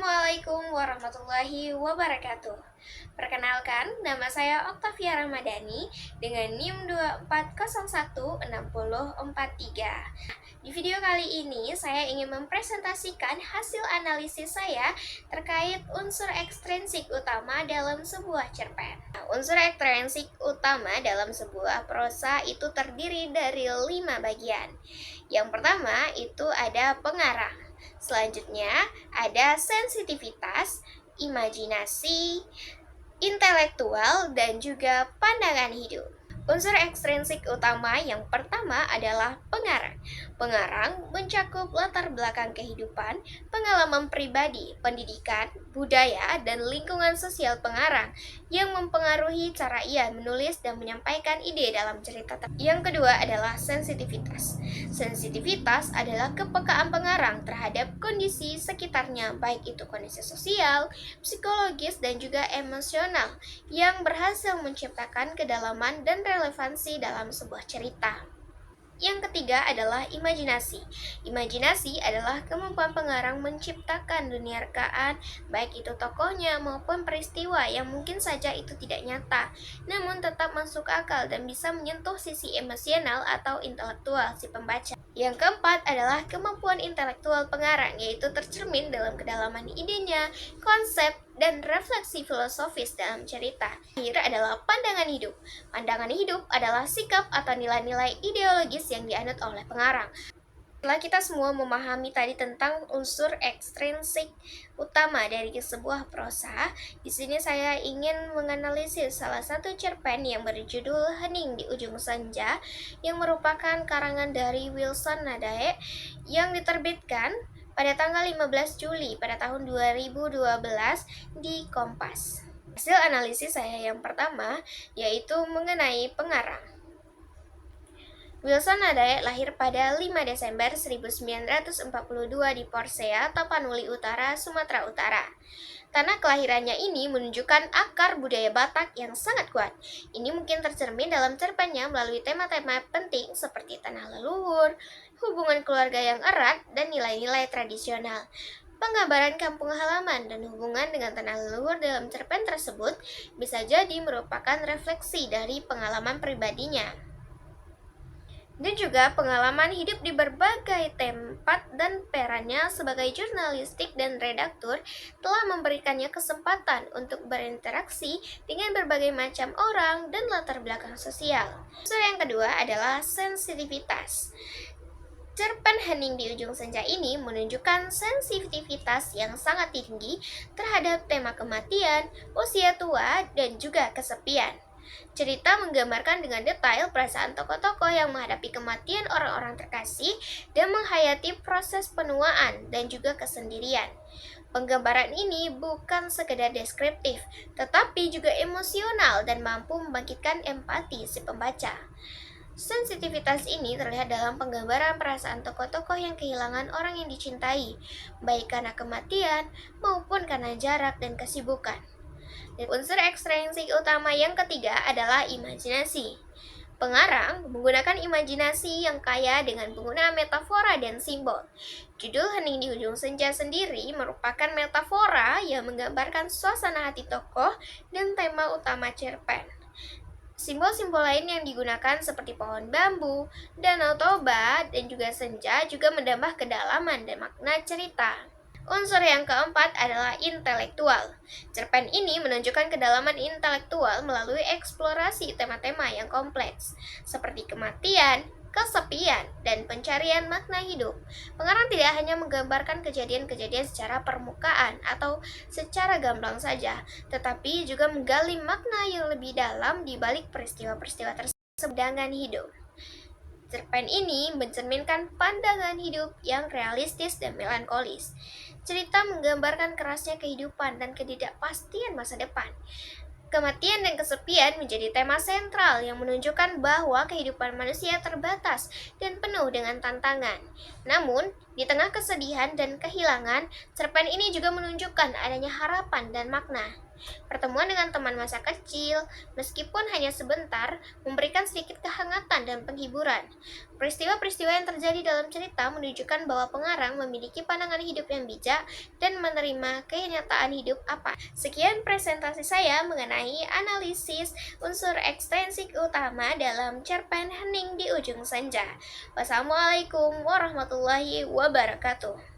Assalamualaikum warahmatullahi wabarakatuh. Perkenalkan, nama saya Oktavia Ramadhani dengan NIM 24016043. Di video kali ini, saya ingin mempresentasikan hasil analisis saya terkait unsur ekstrinsik utama dalam sebuah cerpen. Unsur ekstrinsik utama dalam sebuah prosa itu terdiri dari 5 bagian. Yang pertama itu ada pengarang. Selanjutnya ada sensitivitas, imajinasi, intelektual, dan juga pandangan hidup. Unsur ekstrinsik utama yang pertama adalah pengarang. Pengarang mencakup latar belakang kehidupan, pengalaman pribadi, pendidikan, budaya, dan lingkungan sosial pengarang yang mempengaruhi cara ia menulis dan menyampaikan ide dalam cerita. Yang kedua adalah sensitivitas. Sensitivitas adalah kepekaan pengarang terhadap kondisi sekitarnya, baik itu kondisi sosial, psikologis, dan juga emosional, yang berhasil menciptakan kedalaman dan relevansi dalam sebuah cerita. Yang ketiga adalah imajinasi. Imajinasi adalah kemampuan pengarang menciptakan dunia rekaan, baik itu tokohnya maupun peristiwa yang mungkin saja itu tidak nyata, namun tetap masuk akal dan bisa menyentuh sisi emosional atau intelektual si pembaca. Yang keempat adalah kemampuan intelektual pengarang, yaitu tercermin dalam kedalaman idenya, konsep, dan refleksi filosofis dalam cerita. Akhir adalah pandangan hidup. Pandangan hidup adalah sikap atau nilai-nilai ideologis yang dianut oleh pengarang. Setelah kita semua memahami tadi tentang unsur ekstrinsik utama dari sebuah prosa, di sini saya ingin menganalisis salah satu cerpen yang berjudul Hening di Ujung Senja, yang merupakan karangan dari Wilson Nadae yang diterbitkan pada tanggal 15 Juli pada tahun 2012 di Kompas. Hasil analisis saya yang pertama yaitu mengenai pengarang. Wilson Nadae lahir pada 5 Desember 1942 di Porsea, Tapanuli Utara, Sumatera Utara. Tanah kelahirannya ini menunjukkan akar budaya Batak yang sangat kuat. Ini mungkin tercermin dalam cerpennya melalui tema-tema penting seperti tanah leluhur, hubungan keluarga yang erat, dan nilai-nilai tradisional. Penggambaran kampung halaman dan hubungan dengan tanah leluhur dalam cerpen tersebut bisa jadi merupakan refleksi dari pengalaman pribadinya, dan juga pengalaman hidup di berbagai tempat, dan perannya sebagai jurnalistik dan redaktur telah memberikannya kesempatan untuk berinteraksi dengan berbagai macam orang dan latar belakang sosial. Unsur yang kedua adalah sensitivitas. Cerpen Hening di Ujung Senja ini menunjukkan sensitivitas yang sangat tinggi terhadap tema kematian, usia tua, dan juga kesepian. Cerita menggambarkan dengan detail perasaan tokoh-tokoh yang menghadapi kematian orang-orang terkasih dan menghayati proses penuaan dan juga kesendirian. Penggambaran ini bukan sekedar deskriptif, tetapi juga emosional dan mampu membangkitkan empati si pembaca. Sensitivitas ini terlihat dalam penggambaran perasaan tokoh-tokoh yang kehilangan orang yang dicintai, baik karena kematian maupun karena jarak dan kesibukan. Dan unsur ekstrinsik utama yang ketiga adalah imajinasi. Pengarang menggunakan imajinasi yang kaya dengan penggunaan metafora dan simbol. Judul Hening di Ujung Senja sendiri merupakan metafora yang menggambarkan suasana hati tokoh dan tema utama cerpen. Simbol-simbol lain yang digunakan seperti pohon bambu, danau toba, dan juga senja juga menambah kedalaman dan makna cerita. Unsur yang keempat adalah intelektual. Cerpen ini menunjukkan kedalaman intelektual melalui eksplorasi tema-tema yang kompleks, seperti kematian, kesepian, dan pencarian makna hidup. Pengarang tidak hanya menggambarkan kejadian-kejadian secara permukaan atau secara gamblang saja, tetapi juga menggali makna yang lebih dalam di balik peristiwa-peristiwa tersebut dengan hidup. Cerpen ini mencerminkan pandangan hidup yang realistis dan melankolis. Cerita menggambarkan kerasnya kehidupan dan ketidakpastian masa depan. Kematian dan kesepian menjadi tema sentral yang menunjukkan bahwa kehidupan manusia terbatas dan penuh dengan tantangan. Namun, Di tengah kesedihan dan kehilangan, cerpen ini juga menunjukkan adanya harapan dan makna. Pertemuan dengan teman masa kecil, meskipun hanya sebentar, memberikan sedikit kehangatan dan penghiburan. Peristiwa-peristiwa yang terjadi dalam cerita menunjukkan bahwa pengarang memiliki pandangan hidup yang bijak dan menerima kenyataan hidup apa. Sekian presentasi saya mengenai analisis unsur ekstrinsik utama dalam cerpen Hening di Ujung Senja. Wassalamualaikum warahmatullahi wabarakatuh.